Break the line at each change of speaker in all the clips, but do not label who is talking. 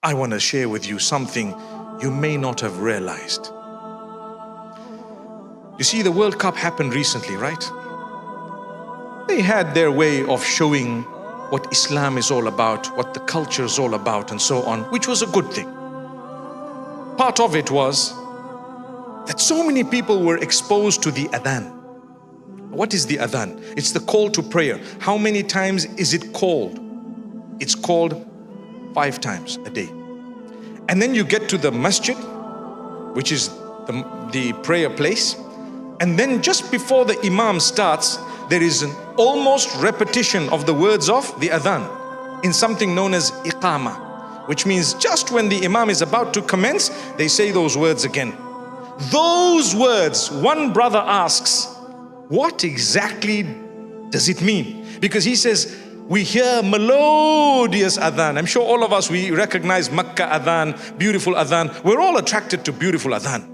I want to share with you something you may not have realized. You see, the World Cup happened recently, right? They had their way of showing what Islam is all about, what the culture is all about, and so on, which was a good thing. Part of it was that so many people were exposed to the Adhan. What is the Adhan? It's the call to prayer. How many times is it called? It's called 5 times a day. And then you get to the masjid, which is the prayer place. And then just before the imam starts, there is an almost repetition of the words of the adhan in something known as iqama, which means just when the imam is about to commence, they say those words again. Those words, one brother asks, what exactly does it mean? Because he says, we hear melodious adhan. I'm sure all of us, we recognize Makkah adhan, beautiful adhan. We're all attracted to beautiful adhan.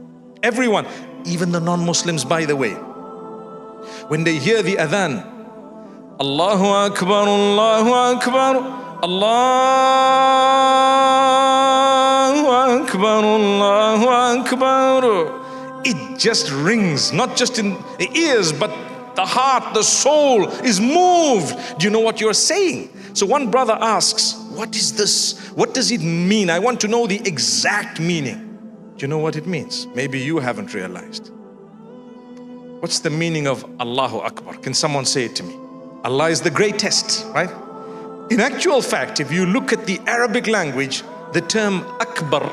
Everyone, even the non-Muslims, by the way. When they hear the adhan, Allahu Akbar, Allahu Akbar, Allahu Akbar, Allahu Akbar. It just rings, not just in the ears, but the heart, the soul is moved. Do you know what you're saying? So one brother asks, what is this? What does it mean? I want to know the exact meaning. Do you know what it means? Maybe you haven't realized. What's the meaning of Allahu Akbar? Can someone say it to me? Allah is the greatest, right? In actual fact, if you look at the Arabic language, the term Akbar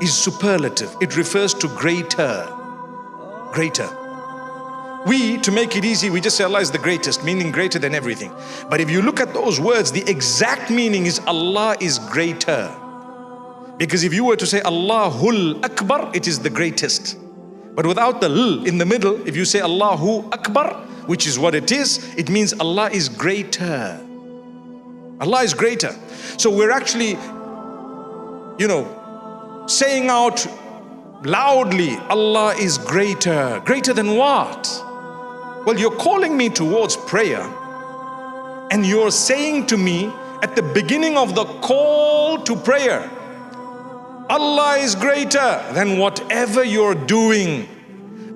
is superlative. It refers to greater. Greater. We, to make it easy, we just say Allah is the greatest, meaning greater than everything. But if you look at those words, the exact meaning is Allah is greater. Because if you were to say Allahul Akbar, it is the greatest. But without the L in the middle, if you say Allahu Akbar, which is what it is, it means Allah is greater. Allah is greater. So we're actually, saying out loudly, Allah is greater. Greater than what? Well, you're calling me towards prayer, and you're saying to me at the beginning of the call to prayer, Allah is greater than whatever you're doing.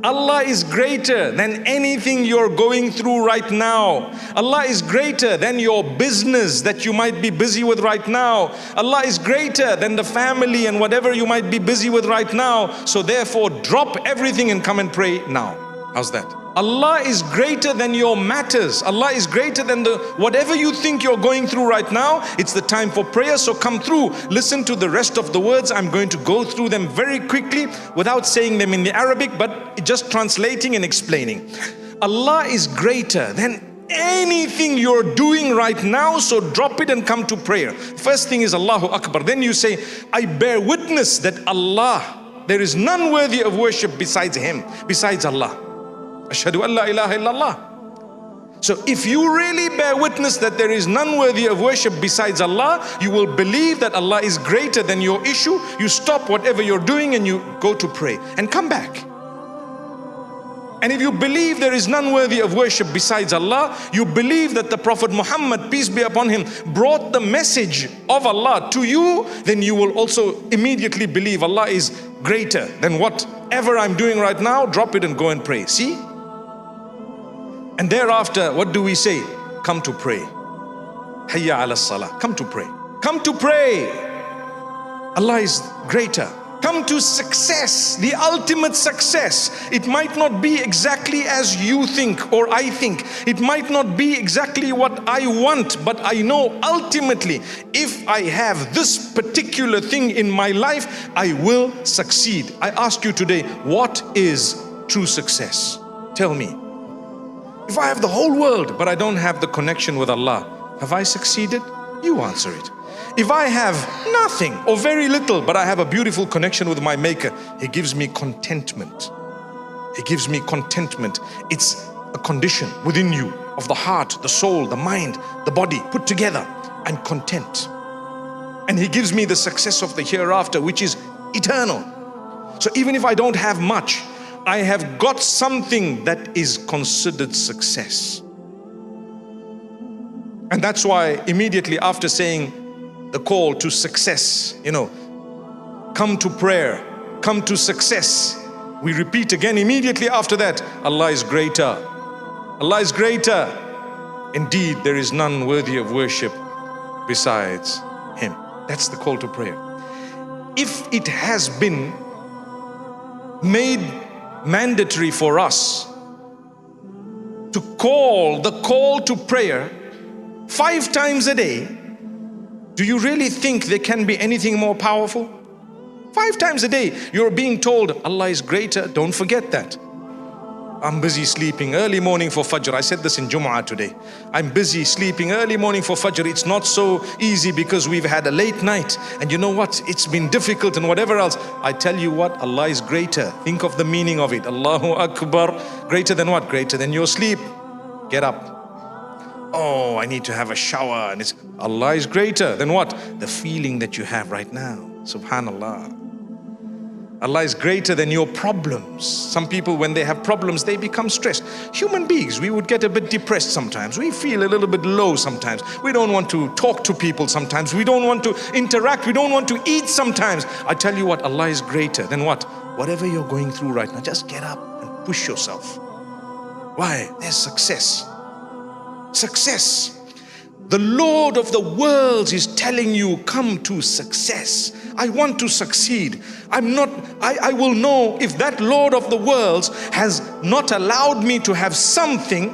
Allah is greater than anything you're going through right now. Allah is greater than your business that you might be busy with right now. Allah is greater than the family and whatever you might be busy with right now. So therefore, drop everything and come and pray now. How's that? Allah is greater than your matters. Allah is greater than whatever you think you're going through right now. It's the time for prayer, so come through. Listen to the rest of the words. I'm going to go through them very quickly without saying them in the Arabic, but just translating and explaining. Allah is greater than anything you're doing right now, so drop it and come to prayer. First thing is Allahu Akbar. Then you say, I bear witness that Allah, there is none worthy of worship besides Him, besides Allah. Ashhadu an la ilaha illallah. So if you really bear witness that there is none worthy of worship besides Allah, you will believe that Allah is greater than your issue. You stop whatever you're doing and you go to pray and come back. And if you believe there is none worthy of worship besides Allah, you believe that the Prophet Muhammad, peace be upon him, brought the message of Allah to you, then you will also immediately believe Allah is greater than whatever I'm doing right now. Drop it and go and pray. See? And thereafter, what do we say? Come to pray. Hayya ala salah. Come to pray. Come to pray. Allah is greater. Come to success, the ultimate success. It might not be exactly as you think or I think. It might not be exactly what I want, but I know ultimately, if I have this particular thing in my life, I will succeed. I ask you today, what is true success? Tell me. If I have the whole world, but I don't have the connection with Allah, have I succeeded? You answer it. If I have nothing or very little, but I have a beautiful connection with my Maker, He gives me contentment. He gives me contentment. It's a condition within you of the heart, the soul, the mind, the body put together. I'm content. And He gives me the success of the hereafter, which is eternal. So even if I don't have much, I have got something that is considered success. And that's why immediately after saying the call to success. Come to prayer, come to success. We repeat again immediately after that, Allah is greater. Allah is greater. Indeed, there is none worthy of worship besides Him. That's the call to prayer. If it has been made mandatory for us to call the call to prayer 5 times a day, do you really think there can be anything more powerful? 5 times a day, you're being told Allah is greater. Don't forget that. I'm busy sleeping early morning for Fajr. I said this in Jumu'ah today. I'm busy sleeping early morning for Fajr. It's not so easy because we've had a late night. And you know what? It's been difficult and whatever else. I tell you what, Allah is greater. Think of the meaning of it. Allahu Akbar. Greater than what? Greater than your sleep. Get up. Oh, I need to have a shower. And Allah is greater than what? The feeling that you have right now. Subhanallah. Allah is greater than your problems. Some people, when they have problems, they become stressed. Human beings, we would get a bit depressed sometimes. We feel a little bit low sometimes. We don't want to talk to people sometimes. We don't want to interact. We don't want to eat sometimes. I tell you what, Allah is greater than what? Whatever you're going through right now, just get up and push yourself. Why? There's success. Success. The Lord of the worlds is telling you, come to success. I want to succeed. I will know if that Lord of the worlds has not allowed me to have something,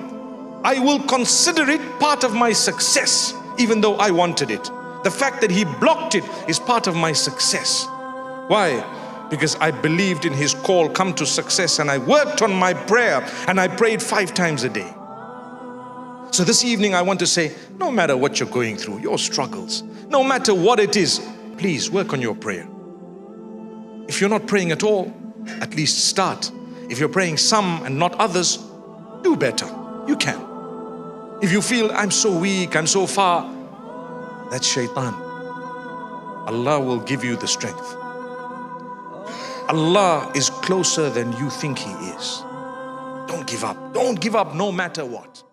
I will consider it part of my success, even though I wanted it. The fact that He blocked it is part of my success. Why? Because I believed in His call, come to success, and I worked on my prayer, and I prayed 5 times a day. So this evening I want to say, no matter what you're going through, your struggles, no matter what it is, please work on your prayer. If you're not praying at all, at least start. If you're praying some and not others, do better. You can. If you feel, I'm so weak, I'm so far, that's shaitan. Allah will give you the strength. Allah is closer than you think He is. Don't give up. Don't give up no matter what.